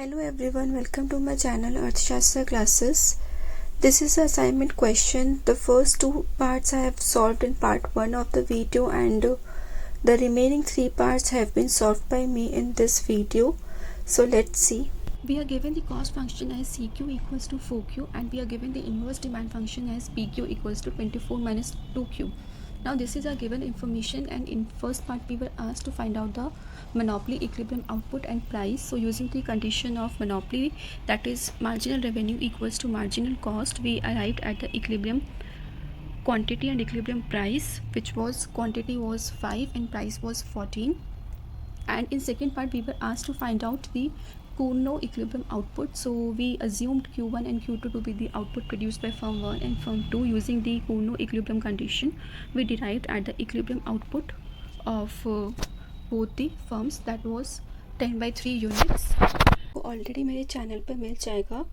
Hello everyone, welcome to my channel Arthashastra classes. This is an assignment question. The first two parts I have solved in part 1 of the video and the remaining 3 parts have been solved by me in this video. So let's see. We are given the cost function as CQ equals to 4Q and we are given the inverse demand function as PQ equals to 24 minus 2Q. Now this is our given information, and in first part we were asked to find out the monopoly equilibrium output and price. So using the condition of monopoly, that is marginal revenue equals to marginal cost, we arrived at the equilibrium quantity and equilibrium price, which was quantity was 5 and price was 14. And in second part we were asked to find out the Cournot equilibrium output. So we assumed Q1 and Q2 to be the output produced by firm 1 and firm 2. Using the Cournot equilibrium condition, we derived at the equilibrium output of both the firms, that was 10/3 units. Already मेरे channel पर मिल जाएगा,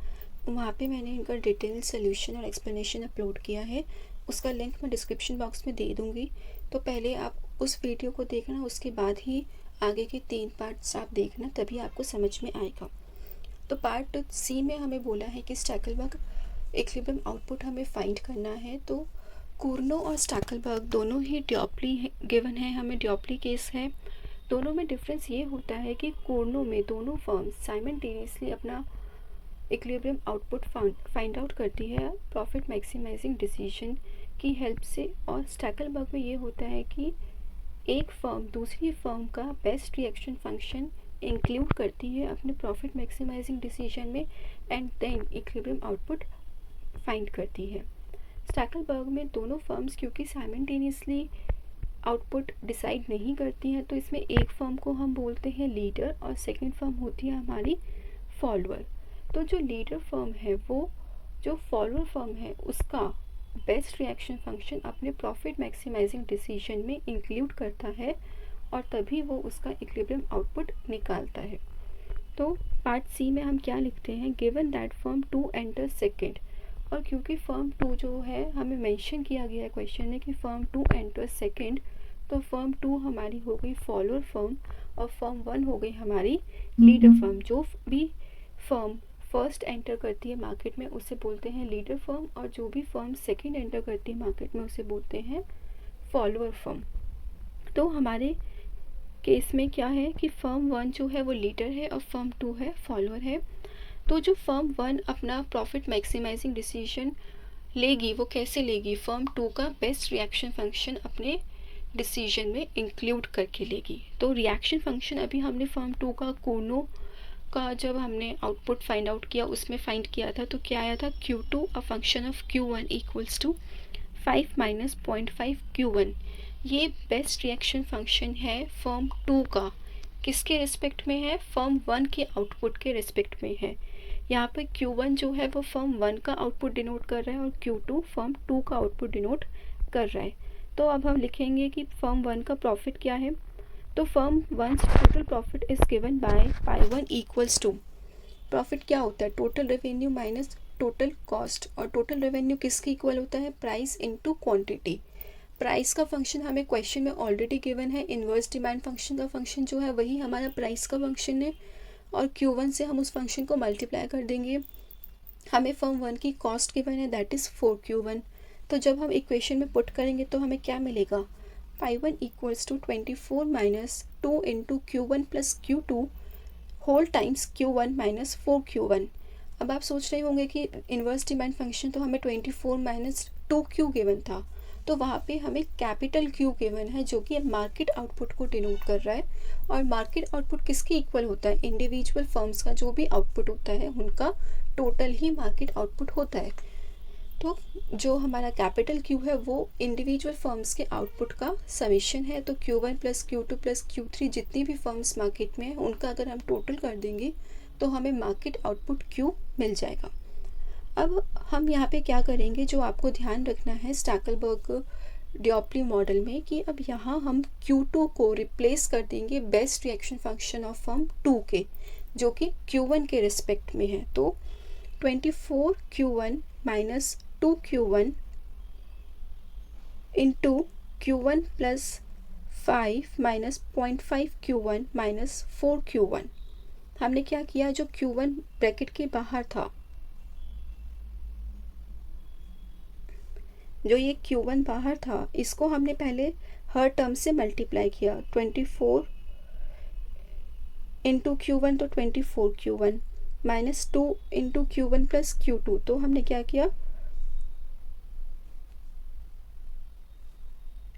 वहाँ पे मैंने इनका detail solution और explanation upload किया है. उसका लिंक मैं डिस्क्रिप्शन बॉक्स में दे दूँगी. तो पहले आप उस वीडियो को देखना, उसके बाद ही आगे के 3 पार्ट्स आप देखना, तभी आपको समझ में आएगा. तो पार्ट सी में हमें बोला है कि स्टैकलबर्ग इक्विलिब्रियम आउटपुट हमें फाइंड करना है. तो कूर्नो और स्टैकलबर्ग दोनों ही डिओप्ली गिवन है, हमें डिओप्ली केस है. दोनों में डिफरेंस ये होता है कि कूर्नो में दोनों फर्म्स साइमल्टेनियसली अपना इक्विलिब्रियम आउटपुट फाइंड आउट करती है प्रॉफिट मैक्सिमाइजिंग डिसीजन की हेल्प से, और स्टैकलबर्ग में ये होता है कि एक फर्म दूसरी फर्म का बेस्ट रिएक्शन फंक्शन इंक्लूड करती है अपने प्रॉफिट मैक्सिमाइजिंग डिसीजन में and then equilibrium output find करती है. स्टैकलबर्ग में दोनों फर्म्स क्योंकि साइमल्टेनियसली आउटपुट डिसाइड नहीं करती हैं, तो इसमें एक फर्म को हम बोलते हैं लीडर और सेकंड फर्म होती है हमारी फॉलोअर. तो जो लीडर फर्म है वो जो फॉलोअर फर्म है उसका बेस्ट रिएक्शन फंक्शन अपने प्रॉफिट मैक्सिमाइजिंग डिसीजन में इंक्लूड करता है और तभी वो उसका इक्विलिब्रियम आउटपुट निकालता है. तो पार्ट सी में हम क्या लिखते हैं, given that firm 2 enter second. और क्योंकि फर्म 2 जो है हमें मेंशन किया गया है क्वेश्चन में कि फर्म 2 एंटर सेकेंड, तो फर्म 2 हमारी हो गई फॉलोअर फर्म और फर्म 1 हो गई हमारी लीडर फर्म. जो भी फर्म फर्स्ट एंटर करती है मार्केट में उसे बोलते हैं लीडर फर्म, और जो भी फर्म सेकंड एंटर करती है मार्केट में उसे बोलते हैं फॉलोअर फर्म. तो हमारे केस में क्या है कि फर्म 1 जो है वो लीडर है और फर्म 2 है फॉलोअर है. तो जो फर्म 1 अपना प्रॉफिट मैक्सिमाइजिंग डिसीजन लेगी वो कैसे लेगी, फर्म 2 का बेस्ट रिएक्शन फंक्शन अपने डिसीजन में इंक्लूड करके लेगी. तो रिएक्शन फंक्शन अभी हमने फर्म 2 का कोर्नो का जब हमने आउटपुट फाइंड आउट किया उसमें फाइंड किया था, तो क्या आया था Q2 a function of Q1 equals to 5 minus 0.5 Q1. ये बेस्ट रिएक्शन फंक्शन है फर्म 2 का. किसके रिस्पेक्ट में है, फर्म 1 के आउटपुट के रिस्पेक्ट में है. यहाँ पे Q1 जो है वो फर्म 1 का आउटपुट डिनोट कर रहा है और Q2 फर्म 2 का आउटपुट डिनोट कर रहा है. तो अब हम लिखेंगे कि फर्म 1 का प्रॉफिट क्या है. तो firm 1 total profit is given by pi 1 equals to, profit क्या होता है, total revenue minus total cost. और टोटल रेवेन्यू किसके इक्वल होता है, प्राइस इनटू क्वांटिटी. प्राइस का फंक्शन हमें क्वेश्चन में ऑलरेडी गिवन है. इन्वर्स डिमांड फंक्शन का फंक्शन जो है वही हमारा प्राइस का फंक्शन है, और Q1 से हम उस फंक्शन को मल्टीप्लाई कर देंगे. हमें फर्म 1 की कॉस्ट गिवन है, दैट इज़ 4Q1. तो जब हम इक्वेशन में पुट करेंगे तो हमें क्या मिलेगा, pi 1 equals to 24 minus 2 into Q1 plus Q2 whole times Q1 minus 4Q1. अब आप सोच रहे होंगे कि इन्वर्स डिमांड फंक्शन तो हमें 24 माइनस 2Q गिवन था, तो वहाँ पे हमें कैपिटल Q गिवन है जो कि मार्केट आउटपुट को डिनोट कर रहा है. और मार्केट आउटपुट किसके इक्वल होता है, इंडिविजुअल फर्म्स का जो भी आउटपुट होता है उनका टोटल ही मार्केट आउटपुट होता है. तो जो हमारा कैपिटल Q है वो इंडिविजुअल फर्म्स के आउटपुट का समेशन है. तो Q1 plus Q2 plus Q3 जितनी भी फर्म्स मार्केट में हैं उनका अगर हम टोटल कर देंगे तो हमें मार्केट आउटपुट Q मिल जाएगा. अब हम यहाँ पे क्या करेंगे, जो आपको ध्यान रखना है स्टैकलबर्ग डिओप्ली मॉडल में, कि अब यहाँ हम Q2 को रिप्लेस कर देंगे best reaction function of firm 2 के, जो कि Q1 के रिस्पेक्ट में है. तो 24Q1 minus 2Q1 into Q1 plus 5 minus 0.5 Q1 minus 4Q1. हमने क्या किया, जो Q1 ब्रैकेट के बाहर था, जो ये Q1 बाहर था, इसको हमने पहले हर टर्म से मल्टीप्लाई किया। 24 इंटू Q1 तो 24 Q1 minus 2 into Q1 plus Q2, तो हमने क्या किया,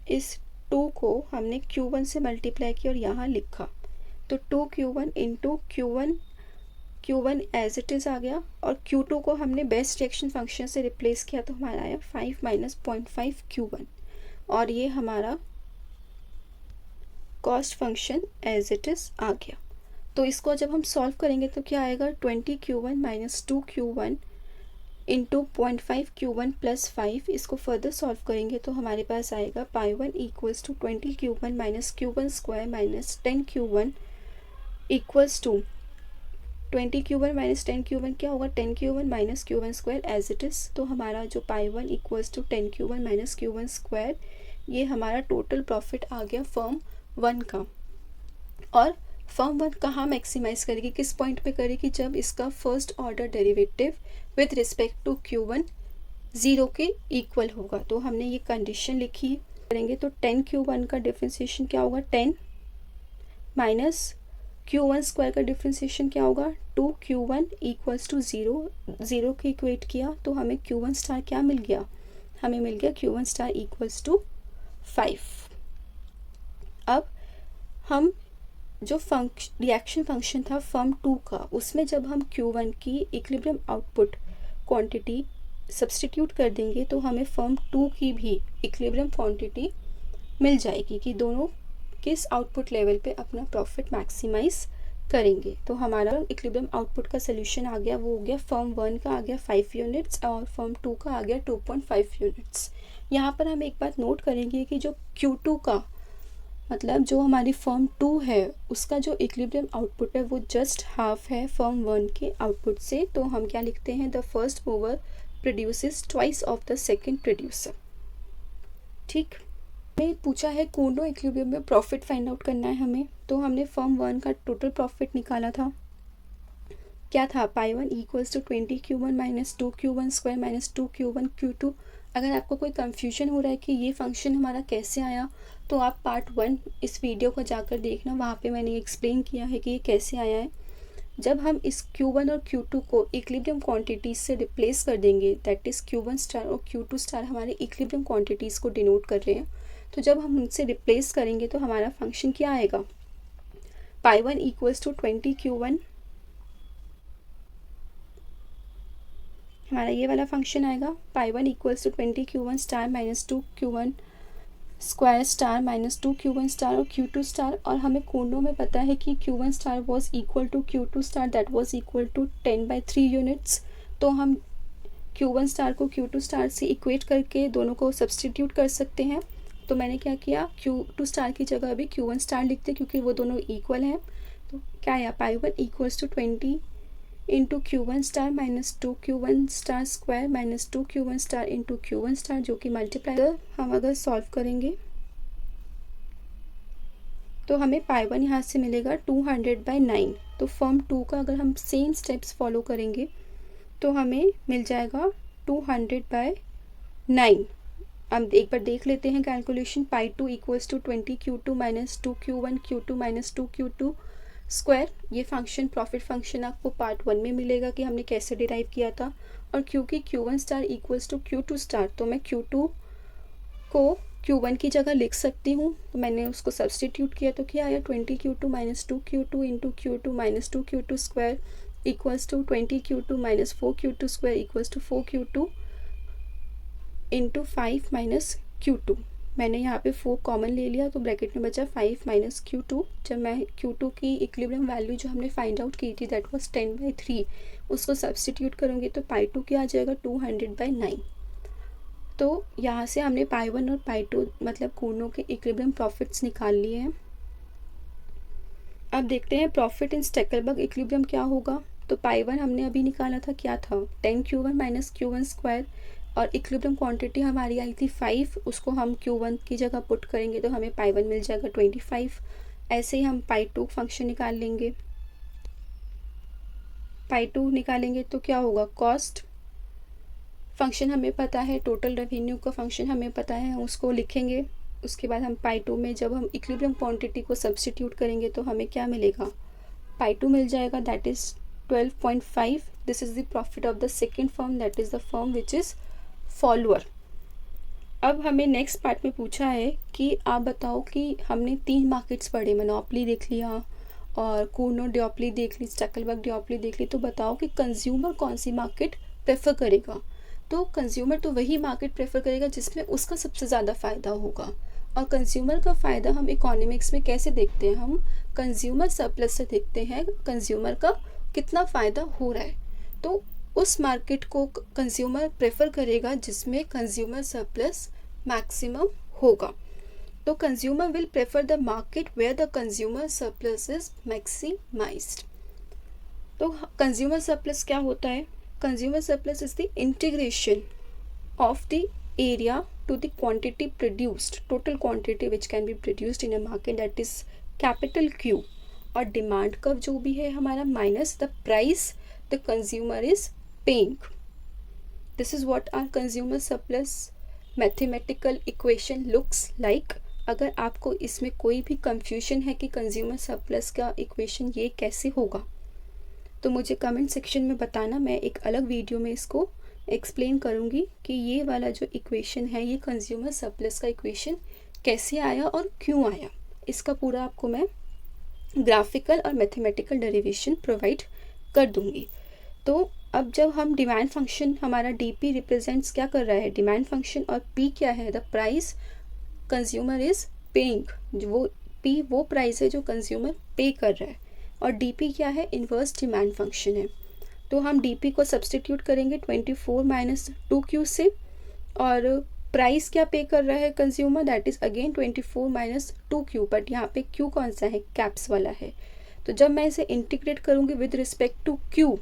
इस 2 को हमने Q1 से मल्टीप्लाई किया और यहाँ लिखा। तो 2Q1 into Q1 as it is आ गया, और Q2 को हमने बेस्ट रिएक्शन फंक्शन से रिप्लेस किया, तो हमारा आया 5 माइनस 0.5 Q1, और ये हमारा cost function as it is आ गया। तो इसको जब हम सॉल्व करेंगे तो क्या आएगा, 20Q1 minus 2Q1 into 0.5 Q1 plus 5। इसको फर्दर सॉल्व करेंगे तो हमारे पास आएगा pi 1 equals to 20Q1 minus Q1 square minus 10Q1 equals to 20Q1 minus 10Q1 क्या होगा, 10Q1 minus Q1 square as it is. तो हमारा जो pi 1 equals to 10Q1 minus Q1 square, ये हमारा टोटल प्रॉफिट आ गया फर्म 1 का। और फर्म 1 कहाँ मैक्सिमाइज करेगी, किस पॉइंट पे करेगी, जब इसका first order derivative with respect to Q1 0 के इक्वल होगा। तो हमने ये कंडीशन लिखी, करेंगे तो 10Q1 का डिफ्रेंसिएशन क्या होगा, 10 माइनस Q1 स्क्वायर का डिफ्रेंसिएशन क्या होगा, 2Q1 इक्वल्स टू 0 के इक्वेट किया तो हमें Q1 स्टार क्या मिल गया, हमें मिल गया Q1 स्टार इक्वल्स टू 5। अब हम जो रिएक्शन फंक्शन था फर्म 2 का, उसमें जब हम Q1 की इक्विलिब्रियम आउटपुट क्वांटिटी सब्स्टिट्यूट कर देंगे तो हमें फर्म 2 की भी इक्विलिब्रियम क्वांटिटी मिल जाएगी कि दोनों किस आउटपुट लेवल पे अपना प्रॉफिट मैक्सिमाइज करेंगे। तो हमारा इक्विलिब्रियम आउटपुट का सोल्यूशन आ गया, वो हो गया फर्म 1 का आ गया 5 यूनिट्स और फर्म 2 का आ गया 2.5 यूनिट्स। यहाँ पर हम एक बात नोट करेंगे कि जो Q2 का मतलब जो हमारी फर्म 2 है उसका जो इक्विलिब्रियम आउटपुट है वो जस्ट हाफ है फर्म 1 के आउटपुट से। तो हम क्या लिखते हैं, the first mover produces twice of the second producer. ठीक, हमें पूछा है कोंडो इक्विलिब्रियम में प्रॉफिट फाइंड आउट करना है हमें। तो हमने फर्म 1 का टोटल प्रॉफिट निकाला था, क्या था, pi 1 equals to 20Q1 minus 2Q1 square minus 2Q1 Q2। अगर आपको कोई कंफ्यूजन हो रहा है कि ये फंक्शन हमारा कैसे आया, तो आप पार्ट 1 इस वीडियो को जाकर देखना, वहाँ पे मैंने एक्सप्लेन किया है कि ये कैसे आया है। जब हम इस Q1 और Q2 को इक्विलिब्रियम क्वांटिटीज से रिप्लेस कर देंगे, दैट इज़ Q1 स्टार और Q2 स्टार हमारे इक्विलिब्रियम क्वांटिटीज़ को डिनोट कर रहे हैं। तो जब हम उनसे रिप्लेस करेंगे तो हमारा फंक्शन क्या आएगा, पाई 1 इक्वल्स टू 20Q1, हमारा ये वाला फंक्शन आएगा, pi 1 equals to 20Q1 star minus 2Q1 square star minus 2Q1 star और Q2 स्टार। और हमें कोंडो में पता है कि Q1 star was equal to Q2 star, that was equal to 10/3 units. तो हम Q1 स्टार को Q2 स्टार से इक्वेट करके दोनों को सब्सटीट्यूट कर सकते हैं। तो मैंने क्या किया, Q2 स्टार की जगह अभी Q1 स्टार लिखते क्योंकि वो दोनों इक्वल हैं। तो क्या आया, pi 1 equals to 20 into Q1 star minus 2Q1 star square minus 2Q1 star into Q1 star, जो कि मल्टीप्लाई हम अगर सॉल्व करेंगे तो हमें पाई 1 यहाँ से मिलेगा 200/9। तो फर्म 2 का अगर हम सेम स्टेप्स फॉलो करेंगे तो हमें मिल जाएगा 200/9। अब एक बार देख लेते हैं calculation, pi 2 equals to 20Q2 minus 2Q1 Q2 minus 2Q2 square. ये फंक्शन प्रॉफिट फंक्शन आपको पार्ट 1 में मिलेगा कि हमने कैसे डिराइव किया था। और क्योंकि Q1 star equals to Q2 star, तो मैं Q2 को Q1 की जगह लिख सकती हूँ। तो मैंने उसको सब्सटीट्यूट किया तो क्या आया, 20Q2 minus 2Q2 into Q2 minus 2Q2 square equals to 20Q2 minus 4Q2 square equals to 4Q2 into 5 minus Q2। मैंने यहाँ पे 4 कॉमन ले लिया तो ब्रैकेट में बचा 5 माइनस Q2। जब मैं Q2 की इक्विलिब्रियम वैल्यू जो हमने फाइंड आउट की थी दैट वाज 10/3, उसको सब्सटीट्यूट करूँगी तो पाई 2 क्या आ जाएगा, 200/9। तो यहाँ से हमने पाई 1 और पाई 2 मतलब कोनों के इक्विलिब्रियम प्रॉफिट्स निकाल लिए हैं। अब देखते हैं प्रॉफिट इन स्टेकलबर्ग इक्विलिब्रियम क्या होगा। तो पाई 1 हमने अभी निकाला था, क्या था, 10Q1 माइनस Q1 स्क्वायर, और इक्विलिब्रियम क्वांटिटी हमारी आई थी 5, उसको हम Q1 की जगह पुट करेंगे तो हमें पाई 1 मिल जाएगा 25। ऐसे ही हम पाई 2 फंक्शन निकाल लेंगे। पाई टू निकालेंगे तो क्या होगा, कॉस्ट फंक्शन हमें पता है, टोटल रेवेन्यू का फंक्शन हमें पता है, हम उसको लिखेंगे। उसके बाद हम पाई टू में जब हम इक्विलिब्रियम क्वांटिटी को सब्स्टिट्यूट करेंगे तो हमें क्या मिलेगा, पाई टू मिल जाएगा, that is 12.5। This is the profit of the second firm, that is the firm which is follower. अब हमें नेक्स्ट पार्ट में पूछा है कि आप बताओ कि हमने 3 मार्केट्स पढ़े, मोनोपोली देख लिया और कूर्नो डिओप्ली देख ली, स्टैकलबर्ग डिओप्ली देख ली, तो बताओ कि कंज्यूमर कौन सी मार्केट प्रेफर करेगा। तो कंज्यूमर तो वही मार्केट प्रेफर करेगा जिसमें उसका सबसे ज़्यादा फ़ायदा होगा। और कंज्यूमर का फ़ायदा हम इकोनॉमिक्स में कैसे देखते हैं, हम कंज्यूमर सरप्लस से देखते हैं कंज्यूमर का कितना फ़ायदा हो रहा है। तो उस मार्केट को कंज्यूमर प्रेफर करेगा जिसमें कंज्यूमर सरप्लस मैक्सिमम होगा। तो consumer will prefer the market where the consumer surplus is maximised. तो कंज्यूमर सरप्लस क्या होता है, consumer surplus is the integration of the area to the quantity produced, total quantity which can be produced in a market, that is capital Q, और demand curve जो भी है हमारा minus the price the consumer is paying. This is what our consumer surplus mathematical equation looks like. अगर आपको इसमें कोई भी कंफ्यूजन है कि कंज्यूमर सरप्लस का इक्वेशन ये कैसे होगा तो मुझे कमेंट सेक्शन में बताना, मैं एक अलग वीडियो में इसको एक्सप्लेन करूँगी कि ये वाला जो इक्वेशन है ये कंज्यूमर सरप्लस का इक्वेशन कैसे आया और क्यों आया। इसका पूरा आपको मैं ग्राफिकल और मैथमेटिकल डेरिवेशन प्रोवाइड कर दूँगी। तो अब जब हम डिमांड फंक्शन, हमारा डीपी रिप्रेजेंट्स क्या कर रहा है, डिमांड फंक्शन, और पी क्या है, the price consumer is paying, जो वो पी वो प्राइस है जो कंज्यूमर पे कर रहा है, और डीपी क्या है, इन्वर्स डिमांड फंक्शन है। तो हम डीपी को सब्स्टिट्यूट करेंगे 24 माइनस 2Q से, और प्राइस क्या पे कर रहा है consumer, that is again 24 minus 2Q, but यहाँ पे Q कौन सा है, कैप्स वाला है। तो जब मैं इसे इंटीग्रेट करूँगी with respect to Q,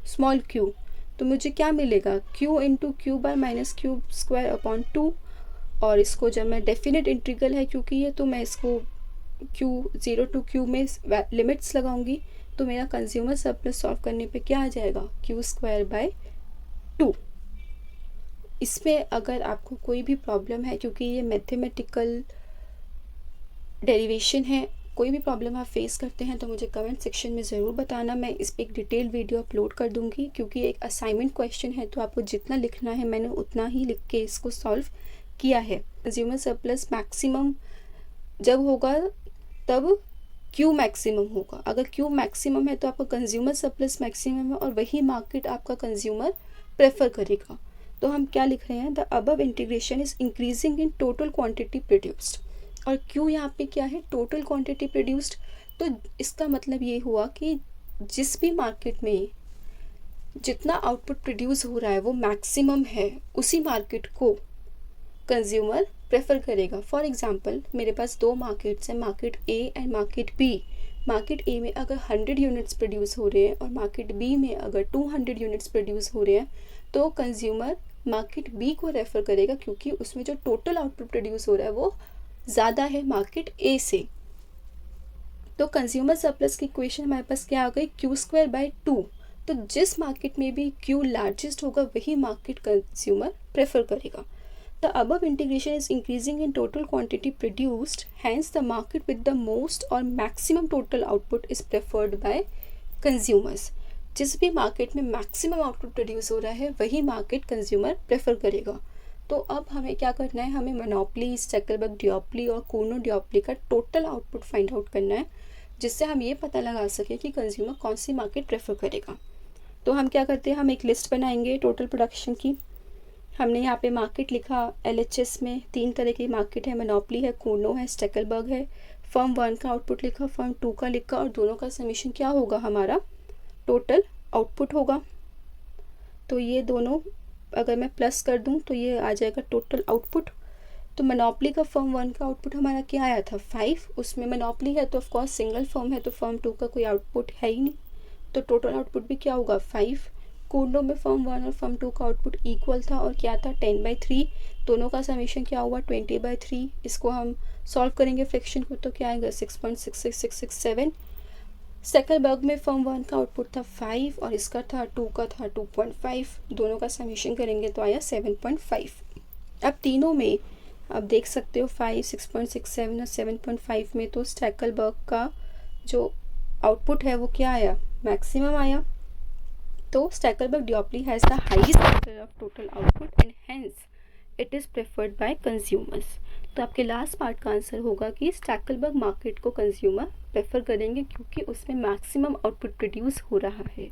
small q, तो मुझे क्या मिलेगा, Q into Q bar minus Q square upon 2। और इसको जब मैं डेफिनेट इंटीग्रल है क्योंकि ये, तो मैं इसको Q0 टू Q में लिमिट्स लगाऊंगी, तो मेरा कंज्यूमर सरप्लस सॉल्व करने पे क्या आ जाएगा, Q स्क्वायर बाय 2। इसमें अगर आपको कोई भी प्रॉब्लम है, क्योंकि ये मैथमेटिकल डेरिवेशन है, कोई भी प्रॉब्लम आप फेस करते हैं तो मुझे कमेंट सेक्शन में ज़रूर बताना, मैं इस पर एक डिटेल वीडियो अपलोड कर दूंगी। क्योंकि एक असाइनमेंट क्वेश्चन है तो आपको जितना लिखना है मैंने उतना ही लिख के इसको सॉल्व किया है। कंज्यूमर सरप्लस मैक्सिमम जब होगा तब Q मैक्सिमम होगा, अगर Q मैक्सिमम है तो आपका कंज्यूमर सरप्लस मैक्सिमम है और वही मार्केट आपका कंज्यूमर प्रेफर करेगा। तो हम क्या लिख रहे हैं, the above integration is increasing in total quantity produced, और Q यहाँ पे क्या है, टोटल क्वांटिटी प्रोड्यूस्ड। तो इसका मतलब ये हुआ कि जिस भी मार्केट में जितना आउटपुट प्रोड्यूस हो रहा है वो मैक्सिमम है, उसी मार्केट को कंज्यूमर प्रेफर करेगा। फॉर एग्जांपल मेरे पास 2 मार्केट्स हैं, market A and market B. Market A में अगर 100 यूनिट्स प्रोड्यूस हो रहे हैं और मार्केट बी में अगर 200 यूनिट्स प्रोड्यूस हो रहे हैं, तो कंज्यूमर मार्केट बी को रेफ़र करेगा क्योंकि उसमें जो टोटल आउटपुट प्रोड्यूस हो रहा है वो ज़्यादा है मार्केट ए से। तो कंज्यूमर सरप्लस की इक्वेशन हमारे पास क्या आ गई, Q स्क्वायर बाय 2। तो जिस मार्केट में भी Q लार्जेस्ट होगा वही मार्केट कंज्यूमर प्रेफर करेगा। The above integration is increasing in total quantity produced, hence the market with the most or maximum total output is preferred by consumers. जिस भी market में मैक्सिमम आउटपुट प्रोड्यूस हो रहा है वही मार्केट कंज्यूमर प्रेफर करेगा। तो अब हमें क्या करना है, हमें मोनोपोली, स्टैकलबर्ग डिओप्ली और कूर्नो डिओप्ली का टोटल आउटपुट फाइंड आउट करना है, जिससे हम ये पता लगा सकें कि कंज्यूमर कौन सी मार्केट प्रेफर करेगा। तो हम क्या करते हैं, हम एक लिस्ट बनाएंगे टोटल प्रोडक्शन की। हमने यहाँ पे मार्केट लिखा, LHS में 3 तरह की मार्केट है, मोनोपोली है, कूर्नो है, स्टैकलबर्ग है। फर्म 1 का आउटपुट लिखा, फर्म 2 का लिखा, और दोनों का समीशन क्या होगा, हमारा टोटल आउटपुट होगा। तो ये दोनों अगर मैं प्लस कर दूँ तो ये आ जाएगा टोटल आउटपुट। तो मोनोपोली का फर्म 1 का आउटपुट हमारा क्या आया था, 5। उसमें मोनोपोली है तो ऑफकोर्स सिंगल फर्म है, तो फर्म 2 का कोई आउटपुट है ही नहीं, तो टोटल आउटपुट भी क्या होगा, 5। कूर्नो में फर्म 1 और फर्म 2 का आउटपुट इक्वल था और क्या था, 10/3। दोनों का समीशन क्या हुआ, 20/3। इसको हम सॉल्व करेंगे फ्रैक्शन को तो क्या आएगा, 6.66667। स्टैकरबर्ग में फर्म 1 का आउटपुट था 5 और इसका था 2 का था 2.5, दोनों का समेशन करेंगे तो आया 7.5। अब तीनों में आप देख सकते हो 5, 6.67 और 7.5 में तो स्टैकरबर्ग का जो आउटपुट है वो क्या आया, मैक्सिमम आया। तो स्टैकरबर्ग duopoly has the highest share of total output and hence it is preferred bye consumers. तो आपके लास्ट पार्ट का आंसर होगा कि स्टैकरबर्ग मार्केट को कंज्यूमर प्रेफर करेंगे क्योंकि उसमें मैक्सिमम आउटपुट प्रोड्यूस हो रहा है,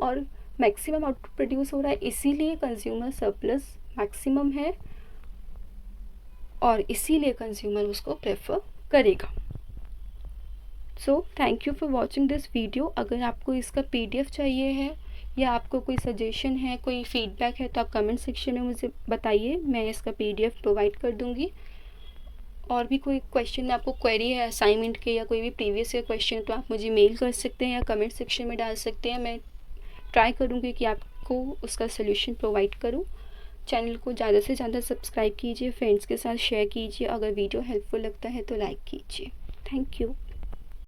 और मैक्सिमम आउटपुट प्रोड्यूस हो रहा है इसीलिए कंज्यूमर सरप्लस मैक्सिमम है और इसीलिए कंज्यूमर उसको प्रेफर करेगा। So thank you for watching this video. अगर आपको इसका PDF चाहिए है या आपको कोई सजेशन है, कोई फीडबैक है तो आप कमेंट सेक्शन में मुझे बताइए, मैं इसका PDF प्रोवाइड कर दूँगी। और भी कोई क्वेश्चन आपको क्वेरी है असाइनमेंट के या कोई भी प्रीवियस ईयर क्वेश्चन तो आप मुझे मेल कर सकते हैं या कमेंट सेक्शन में डाल सकते हैं। मैं ट्राई करूँगी कि आपको उसका सलूशन प्रोवाइड करूँ। चैनल को ज़्यादा से ज़्यादा सब्सक्राइब कीजिए, फ्रेंड्स के साथ शेयर कीजिए, अगर वीडियो हेल्पफुल लगता है तो लाइक कीजिए। Thank you.